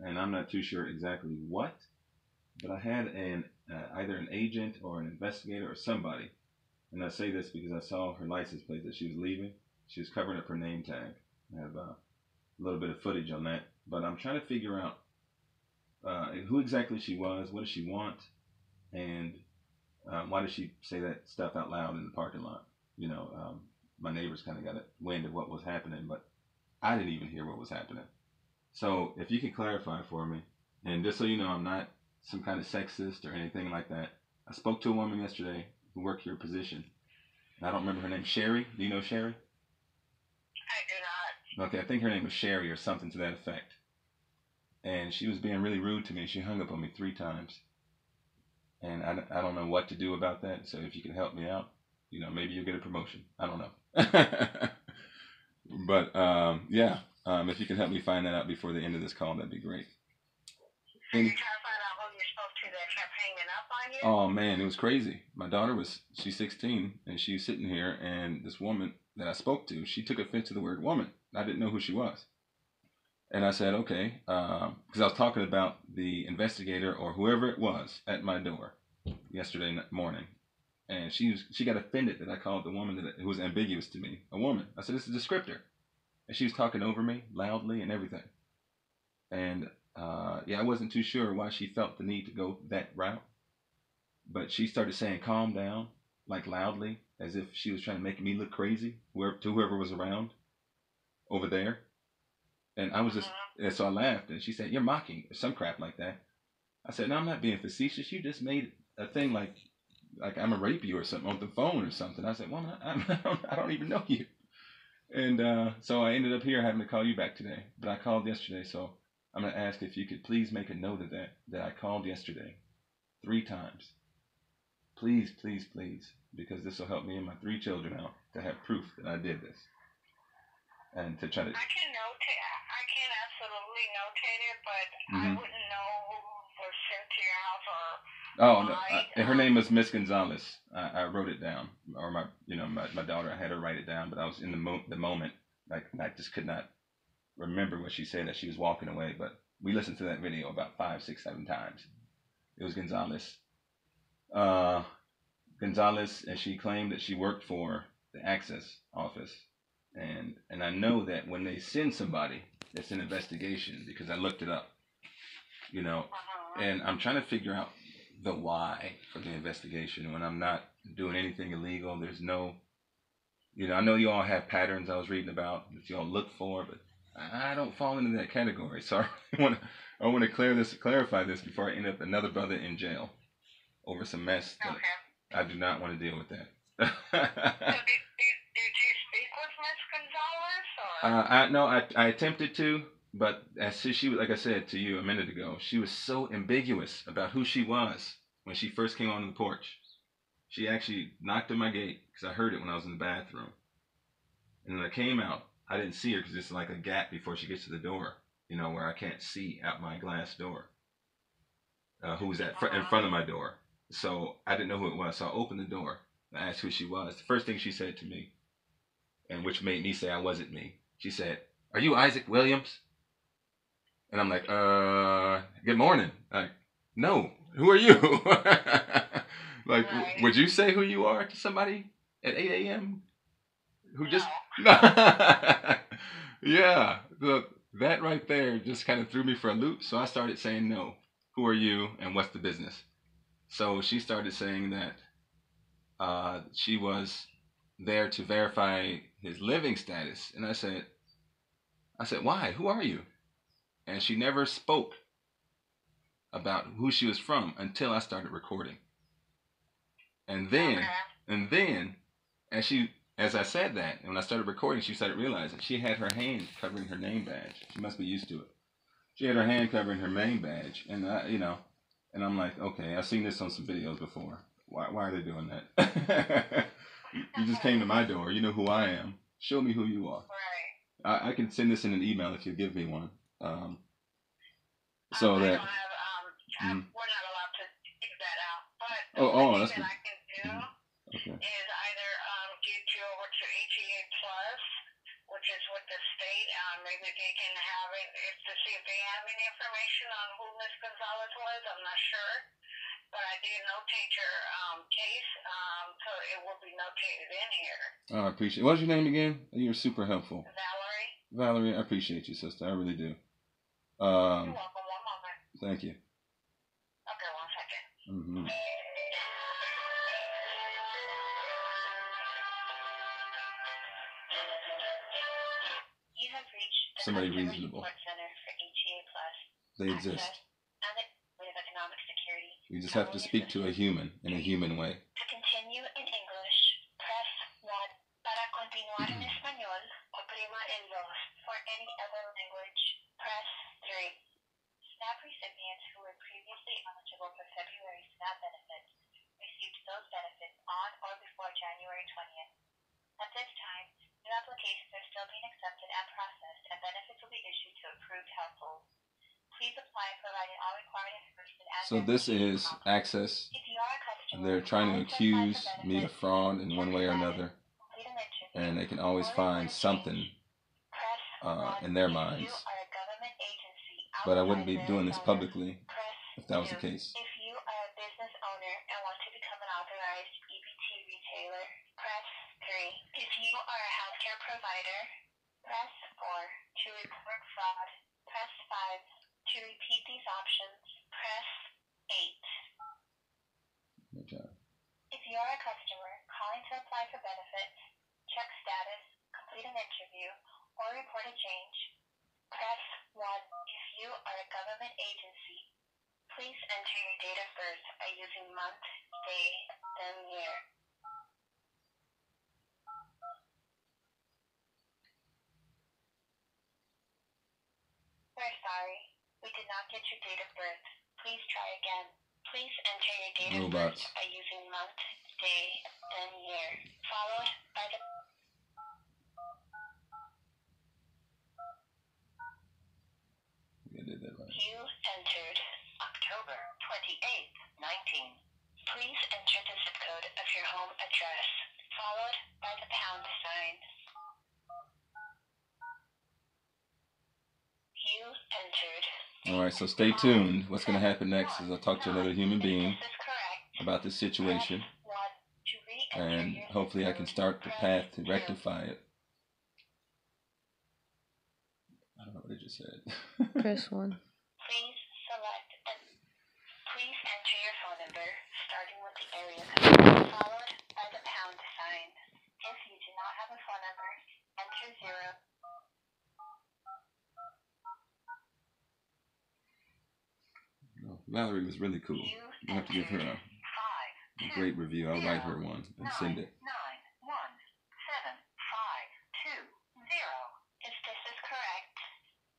and I'm not too sure exactly what, but I had an either an agent or an investigator or somebody, and I say this because I saw her license plate that she was leaving. She was covering up her name tag. I have a little bit of footage on that, but I'm trying to figure out who exactly she was, what does she want, and why did she say that stuff out loud in the parking lot? My neighbors kind of got a wind of what was happening, but I didn't even hear what was happening. So if you can clarify for me, and just so you know, I'm not some kind of sexist or anything like that. I spoke to a woman yesterday who worked your position. I don't remember her name. Sherry? Do you know Sherry? I do not. Okay, I think her name was Sherry or something to that effect. And she was being really rude to me. She hung up on me 3 times. And I don't know what to do about that. So if you can help me out, maybe you'll get a promotion. I don't know. But yeah, if you can help me find that out before the end of this call, that'd be great. So you're trying to find out who you spoke to that kept hanging up on you? Oh man, it was crazy. My daughter she's 16 and she's sitting here, and this woman that I spoke to, she took offense to the word woman. I didn't know who she was. And I said, okay, because I was talking about the investigator or whoever it was at my door yesterday morning, and she got offended that I called the woman who was ambiguous to me a woman. I said, it's a descriptor, and she was talking over me loudly and everything. And yeah, I wasn't too sure why she felt the need to go that route, but she started saying, calm down, like loudly, as if she was trying to make me look crazy, to whoever was around over there. And I was just, and so I laughed, and she said, you're mocking, or some crap like that. I said, no, I'm not being facetious. You just made a thing like I'm gonna rape you or something on the phone or something. I said, well, I don't even know you. And so I ended up here having to call you back today. But I called yesterday, so I'm going to ask if you could please make a note of that I called yesterday 3 times. Please, please, please, because this will help me and my 3 children out to have proof that I did this. And to try to... I can absolutely notate it, but I wouldn't know who was sent to your house or... Oh, no. Her name was Miss Gonzalez. I wrote it down, or my daughter. I had her write it down, but I was in the moment. Like, I just could not remember what she said as she was walking away. But we listened to that video about 5, 6, 7 times. It was Gonzalez. Gonzalez, and she claimed that she worked for the Access office, and I know that when they send somebody, it's an investigation because I looked it up. And I'm trying to figure out the why for the investigation when I'm not doing anything illegal. There's no, I know you all have patterns I was reading about that you all look for, but I don't fall into that category. So I want to clarify this before I end up another brother in jail over some mess that I do not want to deal with that. So did you speak with Miss Gonzalez? No, I attempted to. But as she, like I said to you a minute ago, she was so ambiguous about who she was when she first came onto the porch. She actually knocked on my gate because I heard it when I was in the bathroom. And when I came out, I didn't see her because it's like a gap before she gets to the door, where I can't see out my glass door. Who's in front of my door. So I didn't know who it was. So I opened the door. I asked who she was. The first thing she said to me, and which made me say I wasn't me, she said, "Are you Isaac Williams?" And I'm like, good morning. Like, no, who are you? Like, right. Would you say who you are to somebody at 8 a.m.? Who just... Yeah, look, that right there just kind of threw me for a loop. So I started saying, no, who are you and what's the business? So she started saying that she was there to verify his living status. And I said, why? Who are you? And she never spoke about who she was from until I started recording. And then, as I said that, and when I started recording, she started realizing she had her hand covering her name badge. She must be used to it. She had her hand covering her name badge, and and I'm like, okay, I've seen this on some videos before. Why are they doing that? You just came to my door. You know who I am. Show me who you are. Right. I can send this in an email if you give me one. So that we're not allowed to give that out, but the thing that I can do is either get you over to HEA Plus, which is with the state. Maybe they can have it to see if they have any information on who Miss Gonzalez was. I'm not sure. But I did notate your case, so it will be notated in here. Oh, I appreciate it. What's your name again? You're super helpful. Valerie. Valerie, I appreciate you, sister. I really do. You're welcome. One moment. Thank you. Okay, 1 second. Mm-hmm. You have reached the Somebody Customer reasonable. Support Center for HEA Plus. They exist. And the Economic Security. You just have to speak to a human in a human way. To continue in English, press 1. Para continuar en español, oprima el 2. For any other language, press 3. SNAP recipients who were previously eligible for February SNAP benefits received those benefits on or before January 20th. At this time, new applications are still being accepted and processed, and benefits will be issued to approved households. Please apply providing all required information as So this is access. And they're trying to accuse me of fraud in one way or another. And they can always find something in their minds. But I wouldn't be doing this publicly if that was the case. If you are a business owner and want to become an authorized EBT retailer, press 3. If you are a healthcare provider, press 4. To report fraud, press 5. To repeat these options, press 8. Good job. If you are a customer calling to apply for benefits, check status, complete an interview, or report a change, press 1. If you are a government agency, please enter your date of birth by using month, day, then year. We're sorry. We did not get your date of birth. Please try again. Please enter your date of birth by using month, day, then year, followed by the... I did that right. You entered October 28th, 19. Please enter the zip code of your home address, followed by the pound sign. You entered... Alright, so stay tuned. What's going to happen next is I'll talk to another human being about this situation. And hopefully I can start the path to rectify it. I don't know what I just said. Press 1. Please select and please enter your phone number, starting with the area code, followed by the pound sign. If you do not have a phone number, enter 0. No, Valerie was really cool. You have to give her a great review. I'll write her one and send it. 91752. If this is correct,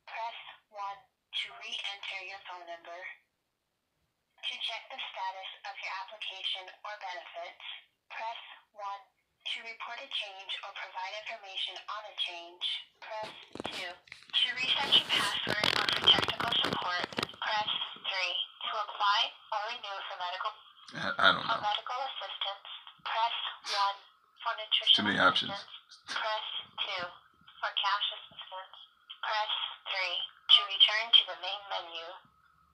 press 1 to re-enter your phone number. To check the status of your application or benefits, press 1. To report a change or provide information on a change, press 2. To reset your password or for technical support, press 3. To apply or renew for medical assistance, press 1. For nutrition Too many options. Press 2. For cash assistance, press 3. To return to the main menu,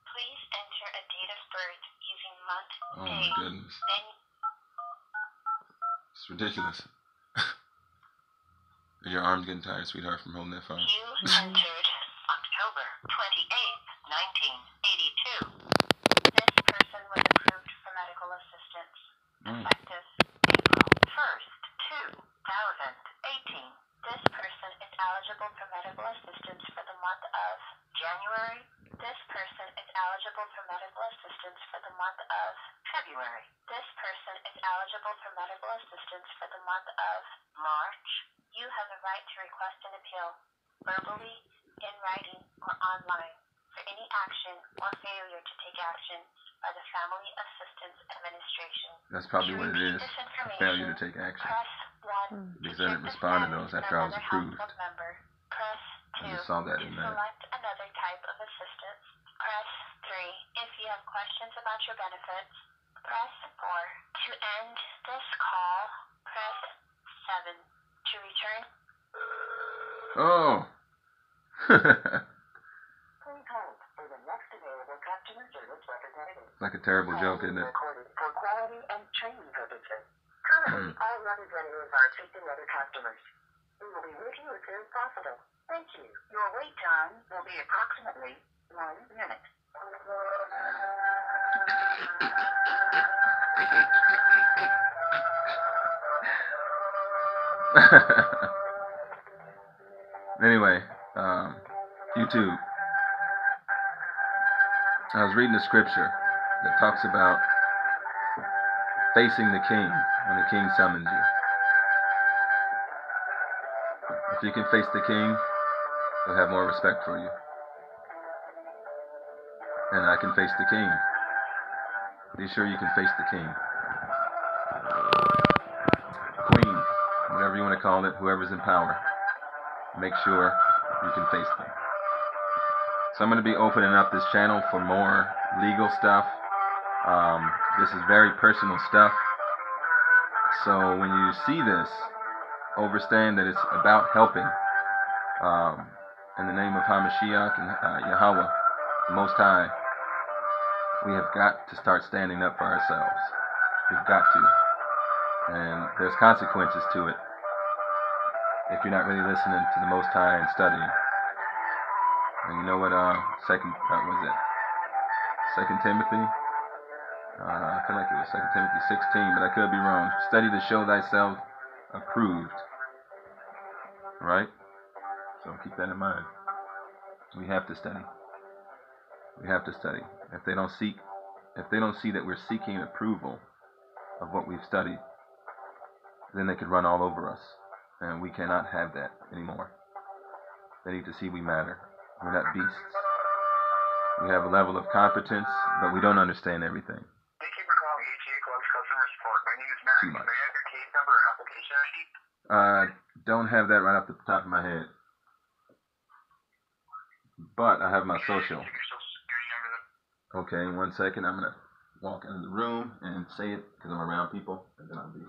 please enter a date of birth using month, Oh day, my goodness. It's ridiculous. Are your arms getting tired, sweetheart, from holding that phone? You entered October 28th, 1982. This person was approved for medical assistance. Effective April 1st, 2018. This person is eligible for medical assistance for the month of January. This person is eligible for medical assistance for the month of February. This person is eligible for medical assistance for the month of March. You have the right to request an appeal, verbally, in writing, or online, for any action or failure to take action by the Family Assistance Administration. That's probably what it is. A failure to take action. Press 1. Because I didn't respond to those after I was approved. Press 2. I just saw that in there. Select another type of assistance. Press 3. If you have questions about your benefits, press 4. To end this call, press 7. To return. Oh. Please hold for the next available customer service representative. It's like a terrible joke, isn't it? Recorded for quality and training purposes. Currently, all representatives are assisting other customers. We will be with you as soon as possible. Thank you. Your wait time will be approximately 1 minute. Anyway, YouTube. I was reading a scripture that talks about facing the king when the king summons you. If you can face the king, he'll have more respect for you. And I can face the king. Be sure you can face the king. Queen, whatever you want to call it, whoever's in power. Make sure you can face them. So I'm going to be opening up this channel for more legal stuff. This is very personal stuff. So when you see this, understand that it's about helping. In the name of HaMashiach and Yahweh, the Most High, we have got to start standing up for ourselves. We've got to. And there's consequences to it if you're not really listening to the Most High and studying. And you know what, Second Timothy? I feel like it was 2 Timothy 16, but I could be wrong. Study to show thyself approved. Right? So keep that in mind. We have to study. We have to study. If they don't see that we're seeking approval of what we've studied, then they could run all over us. And we cannot have that anymore. They need to see we matter. We're not beasts. We have a level of competence, but we don't understand everything. Thank you for calling AHCCCS customer support. My name is Matt. Too much. May I have your case number or application ID? Don't have that right off the top of my head. But I have my social. Okay, 1 second. I'm going to walk into the room and say it because I'm around people, and then I'll be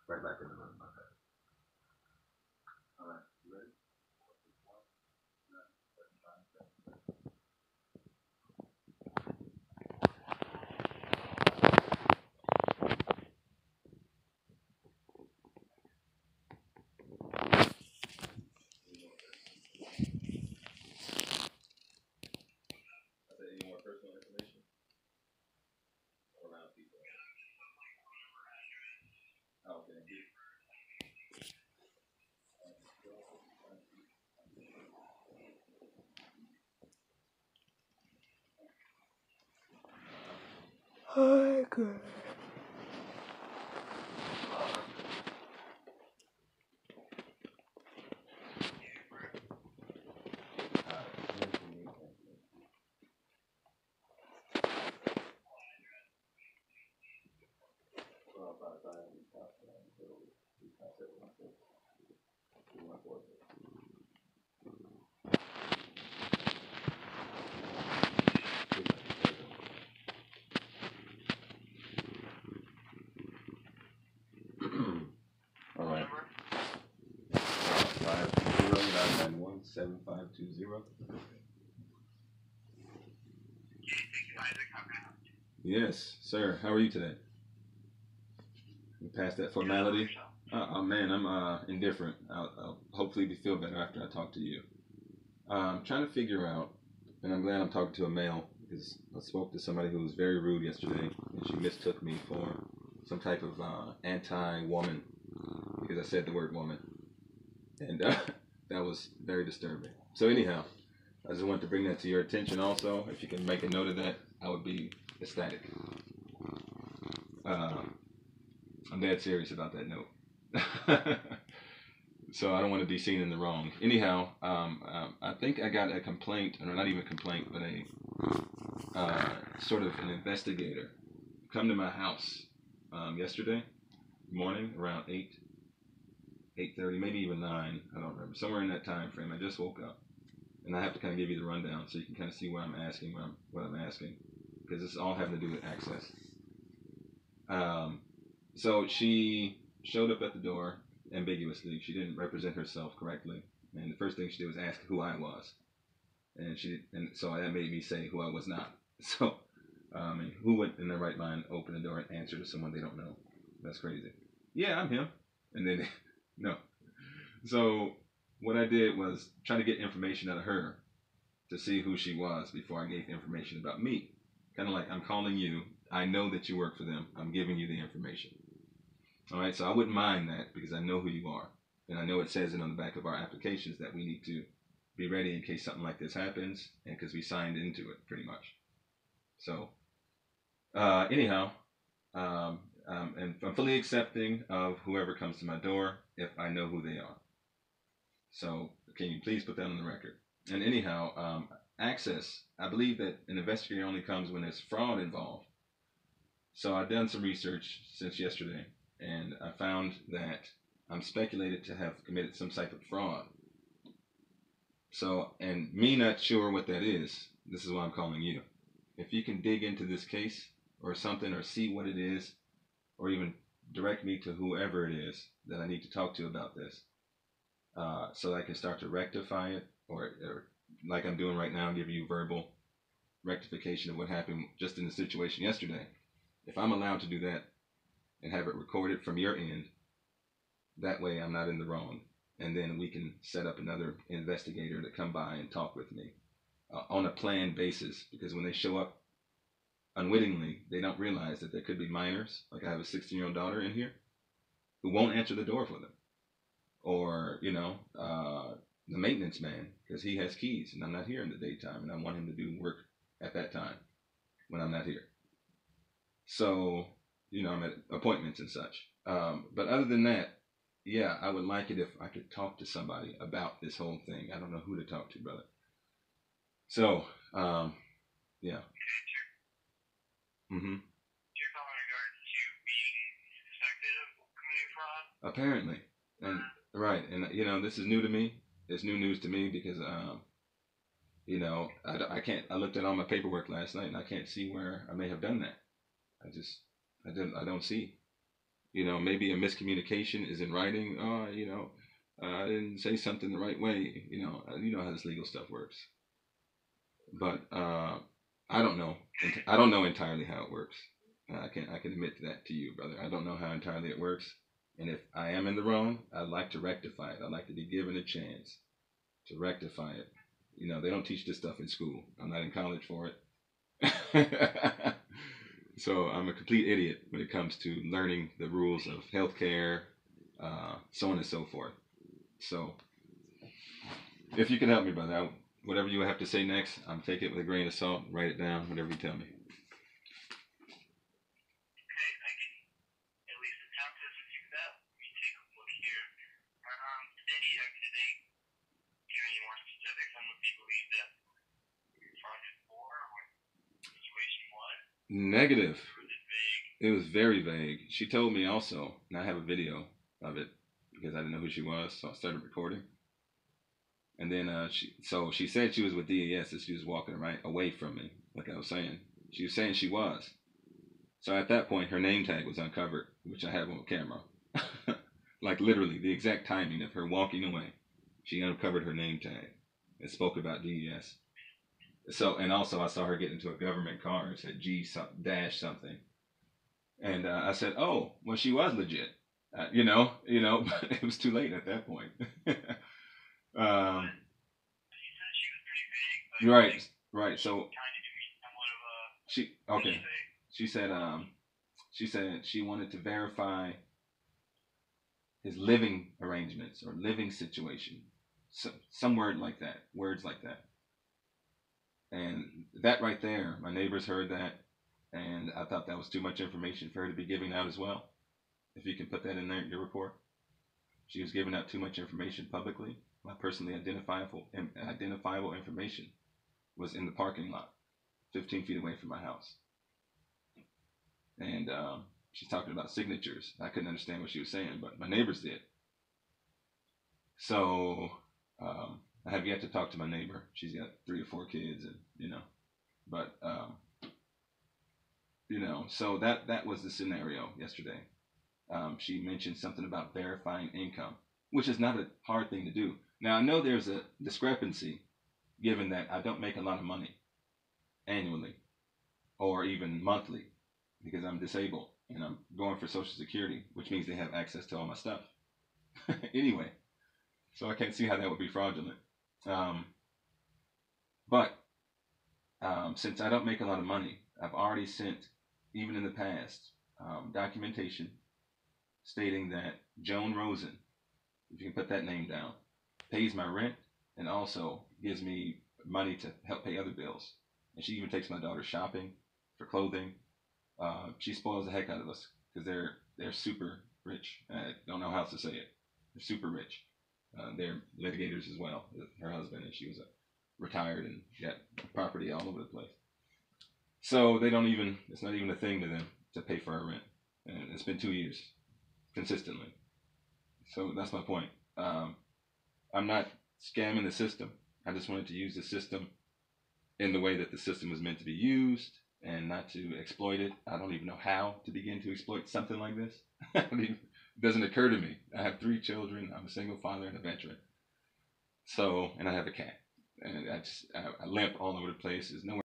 right back in the room. Okay. All right, you ready? Any more personal information? Around people. Okay. Oh, good. All right. 520-991-7520. Yes, sir. How are you today? You passed that formality? Oh man, I'm indifferent. I'll hopefully feel better after I talk to you. I'm trying to figure out, and I'm glad I'm talking to a male because I spoke to somebody who was very rude yesterday, and she mistook me for some type of anti-woman because I said the word woman, and that was very disturbing. So anyhow, I just wanted to bring that to your attention also. If you can make a note of that, I would be ecstatic. I'm dead serious about that note. So I don't want to be seen in the wrong. Anyhow, I think I got a complaint, or not even a complaint, but a sort of an investigator come to my house yesterday morning around 8:30, maybe even 9. I don't remember. Somewhere in that time frame. I just woke up, and I have to kind of give you the rundown so you can kind of see what I'm asking, what I'm asking, because it's all having to do with access. So she showed up at the door ambiguously. She didn't represent herself correctly. And the first thing she did was ask who I was, and so that made me say who I was not. So, and who would in their right mind open the door and answer to someone they don't know? That's crazy. Yeah, I'm him. And then no. So what I did was try to get information out of her to see who she was before I gave information about me. Kind of like, I'm calling you. I know that you work for them. I'm giving you the information. All right, so I wouldn't mind that because I know who you are. And I know it says it on the back of our applications that we need to be ready in case something like this happens, and because we signed into it pretty much. So, anyhow, and I'm fully accepting of whoever comes to my door if I know who they are. So, can you please put that on the record? And anyhow, access. I believe that an investigator only comes when there's fraud involved. So I've done some research since yesterday, and I found that I'm speculated to have committed some type of fraud. So, and me not sure what that is, this is why I'm calling you. If you can dig into this case or something, or see what it is, or even direct me to whoever it is that I need to talk to about this, so I can start to rectify it, or like I'm doing right now, give you verbal rectification of what happened just in the situation yesterday. If I'm allowed to do that and have it recorded from your end, that way I'm not in the wrong. And then we can set up another investigator to come by and talk with me on a planned basis. Because when they show up unwittingly, they don't realize that there could be minors. Like I have a 16-year-old daughter in here who won't answer the door for them. Or, the maintenance man, because he has keys and I'm not here in the daytime and I want him to do work at that time when I'm not here. So, I'm at appointments and such. But other than that, yeah, I would like it if I could talk to somebody about this whole thing. I don't know who to talk to, brother. So, yeah. Mm-hmm. You're calling in regards to being suspected of committing fraud? Apparently. And right, and this is new to me. It's new news to me because I can't. I looked at all my paperwork last night and I can't see where I may have done that. I don't see. Maybe a miscommunication is in writing. I didn't say something the right way. You know how this legal stuff works. But I don't know. I don't know entirely how it works. I can admit that to you, brother. I don't know how entirely it works. And if I am in the wrong, I'd like to rectify it. I'd like to be given a chance to rectify it. They don't teach this stuff in school. I'm not in college for it. So I'm a complete idiot when it comes to learning the rules of healthcare, so on and so forth. So if you can help me, brother, whatever you have to say next, I'm take it with a grain of salt, write it down, whatever you tell me. Okay, I can at least attempt to do that. Let me take a look here. Did they give any more specifics on what they believe that you're frauded for, or what the situation was? Negative. Or was it vague? It was very vague. She told me also, and I have a video of it because I didn't know who she was, so I started recording. And then she said she was with DAS, and she was walking right away from me, like I was saying. She was saying she was. So at that point, her name tag was uncovered, which I have on camera. Like literally, the exact timing of her walking away, she uncovered her name tag and spoke about DES. So, and also I saw her get into a government car and said G dash something. And I said, oh, well, she was legit. But it was too late at that point. She said she was pretty vague. Right. So kind of give me somewhat of a... she said she wanted to verify his living arrangements or living situation. Some words like that. And that right there, my neighbors heard that, and I thought that was too much information for her to be giving out as well. If you can put that in there in your report. She was giving out too much information publicly. My personally identifiable information was in the parking lot, 15 feet away from my house. And she's talking about signatures. I couldn't understand what she was saying, but my neighbors did. So I have yet to talk to my neighbor. She's got 3 or 4 kids, and but so that was the scenario yesterday. She mentioned something about verifying income, which is not a hard thing to do. Now, I know there's a discrepancy given that I don't make a lot of money annually or even monthly because I'm disabled and I'm going for Social Security, which means they have access to all my stuff. Anyway, so I can't see how that would be fraudulent. Um, but since I don't make a lot of money, I've already sent, even in the past, documentation stating that Joan Rosen, if you can put that name down, pays my rent and also gives me money to help pay other bills. And she even takes my daughter shopping for clothing. She spoils the heck out of us because they're super rich. I don't know how else to say it. They're super rich. They're litigators as well. Her husband, and she was retired and got property all over the place. So they don't even. It's not even a thing to them to pay for our rent, and it's been 2 years consistently. So that's my point. I'm not scamming the system. I just wanted to use the system in the way that the system was meant to be used and not to exploit it. I don't even know how to begin to exploit something like this. It doesn't occur to me. I have 3 children. I'm a single father and a veteran. So, and I have a cat. And I limp all over the place. There's nowhere